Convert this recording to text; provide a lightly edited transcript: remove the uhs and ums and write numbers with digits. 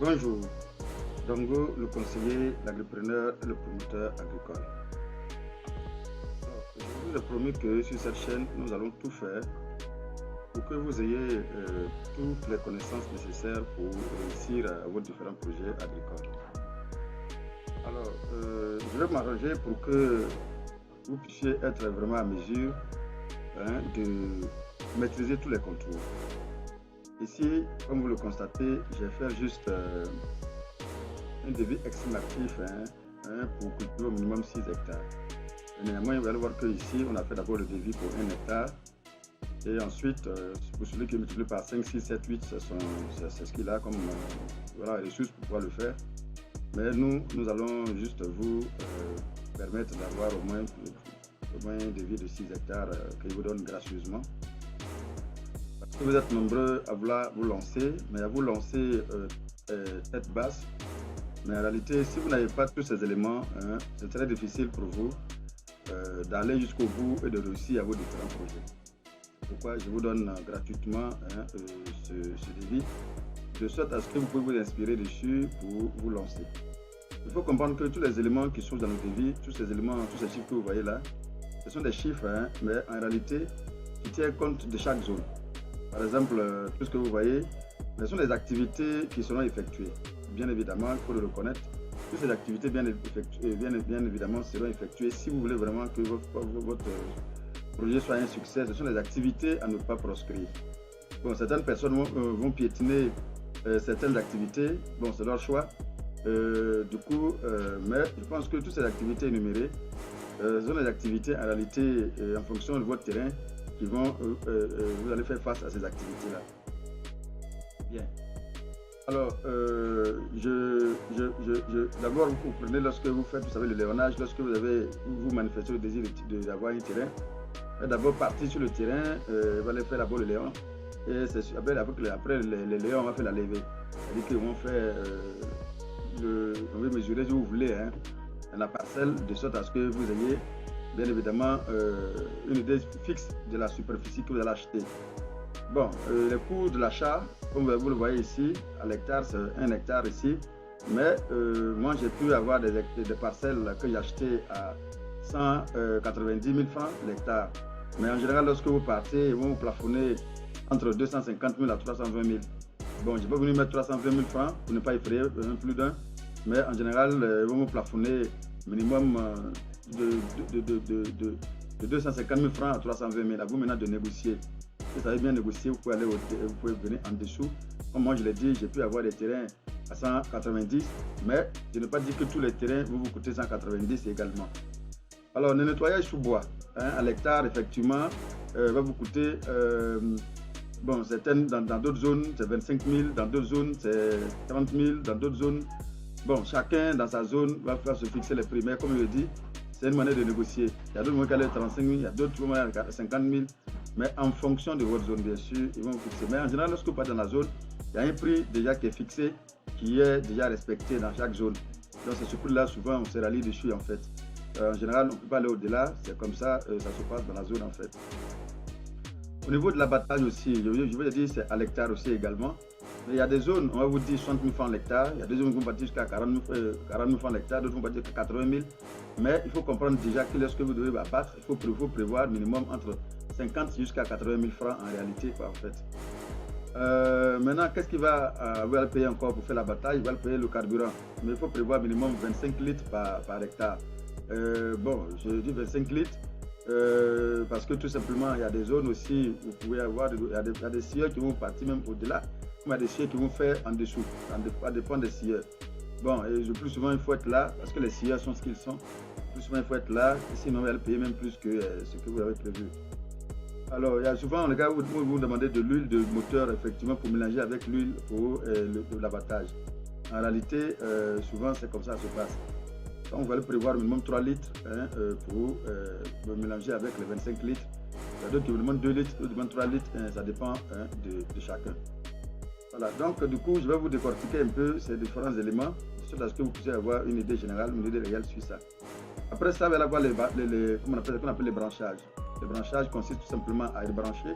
Bonjour, Dongo, le conseiller, l'agripreneur et le promoteur agricole. Je vous ai promis que sur cette chaîne, nous allons tout faire pour que vous ayez toutes les connaissances nécessaires pour réussir à vos différents projets agricoles. Alors, je vais m'arranger pour que vous puissiez être vraiment à mesure de maîtriser tous les contours. Ici, comme vous le constatez, je vais faire juste un devis estimatif pour cultiver au minimum 6 hectares. Et néanmoins, vous allez voir que ici, on a fait d'abord le devis pour 1 hectare. Et ensuite, pour celui qui multiplie par 5, 6, 7, 8, c'est ce qu'il a comme ressources pour pouvoir le faire. Mais nous allons juste vous permettre d'avoir au moins un devis de 6 hectares qu'il vous donne gracieusement. Parce que vous êtes nombreux à vouloir vous lancer, mais à vous lancer tête basse. Mais en réalité, si vous n'avez pas tous ces éléments, c'est très difficile pour vous d'aller jusqu'au bout et de réussir à vos différents projets. Pourquoi je vous donne gratuitement ce devis, de sorte à ce que vous pouvez vous inspirer dessus pour vous lancer. Il faut comprendre que tous les éléments qui sont dans le devis, tous ces éléments, tous ces chiffres que vous voyez là, ce sont des chiffres, mais en réalité, qui tiennent compte de chaque zone. Par exemple, tout ce que vous voyez, ce sont des activités qui seront effectuées. Bien évidemment, il faut le reconnaître. Toutes ces activités, bien évidemment, seront effectuées si vous voulez vraiment que votre projet soit un succès. Ce sont des activités à ne pas proscrire. Bon, certaines personnes vont piétiner certaines activités. Bon, c'est leur choix. Mais je pense que toutes ces activités énumérées sont des activités en réalité en fonction de votre terrain qui vont, vous allez faire face à ces activités-là. Bien. Alors, d'abord, vous prenez lorsque vous faites, vous savez, le léonage, lorsque vous manifestez le désir d'avoir un terrain, d'abord partir sur le terrain, vous allez faire d'abord le léon, et après les léons, on va faire la levée. C'est-à-dire qu'ils vont faire, on va mesurer si vous voulez, la parcelle, de sorte à ce que vous ayez, bien évidemment, une idée fixe de la superficie que vous allez acheter. Bon, le coût de l'achat, comme vous le voyez ici, à l'hectare, c'est 1 hectare ici. Mais moi, j'ai pu avoir des parcelles que j'ai achetées à 190 000 francs l'hectare. Mais en général, lorsque vous partez, ils vont vous plafonner entre 250 000 à 320 000. Bon, je peux venir mettre 320 000 francs pour ne pas effrayer plus d'un. Mais en général, ils vont vous plafonner minimum de 250 000 francs à 320 000. À vous maintenant de négocier. Si vous savez bien négocier, vous pouvez venir en dessous. Comme moi je l'ai dit, j'ai pu avoir des terrains à 190, mais je ne veux pas dire que tous les terrains vont vous coûter 190 également. Alors le nettoyage sous bois, à l'hectare, effectivement, va vous coûter, bon, certaines dans d'autres zones c'est 25 000, dans d'autres zones c'est 30 000, dans d'autres zones, bon, chacun dans sa zone va faire se fixer les prix, mais comme je l'ai dit, c'est une manière de négocier. Il y a d'autres moyens qui allaient 35 000, il y a d'autres moyens à 50 000. Mais en fonction de votre zone, bien sûr, ils vont vous fixer. Mais en général, lorsque vous partez dans la zone, il y a un prix déjà qui est fixé, qui est déjà respecté dans chaque zone. Donc, c'est ce prix-là, souvent, on se rallie dessus, en fait. En général, on ne peut pas aller au-delà. C'est comme ça, ça se passe dans la zone, en fait. Au niveau de l'abattage aussi, je veux dire, c'est à l'hectare aussi également. Mais il y a des zones, on va vous dire 60 000 francs l'hectare. Il y a des zones qui vont partir jusqu'à 40 000 francs l'hectare, d'autres vont partir jusqu'à 80 000. Mais il faut comprendre déjà que lorsque vous devez abattre, il faut prévoir minimum entre 50 jusqu'à 80 000 francs en réalité, quoi, en fait. Maintenant, qu'est-ce qu'il va payer encore pour faire l'abattage? Il va payer le carburant. Mais il faut prévoir minimum 25 litres par hectare. Bon, je dis 25 litres parce que tout simplement, il y a des zones aussi où vous pouvez avoir, il y a des scieurs qui vont partir même au-delà, comme il y a des scieurs qui vont faire en dessous, ça dépend des scieurs. Bon, et le plus souvent, il faut être là parce que les scieurs sont ce qu'ils sont. Plus souvent, il faut être là, sinon, elle payer même plus que ce que vous avez prévu. Alors, il y a souvent, les gars, vous demandez de l'huile de moteur, effectivement, pour mélanger avec l'huile pour l'abattage. En réalité, souvent, c'est comme ça que ça se passe. Donc, vous allez prévoir minimum 3 litres pour mélanger avec les 25 litres. Il y a d'autres qui vous demandent 2 litres, d'autres qui demandent 3 litres, ça dépend de chacun. Voilà, donc du coup, je vais vous décortiquer un peu ces différents éléments, de sorte à ce que vous puissiez avoir une idée générale, une idée réelle sur ça. Après ça, vous allez avoir ce qu'on appelle les branchages. Le branchage consiste tout simplement à brancher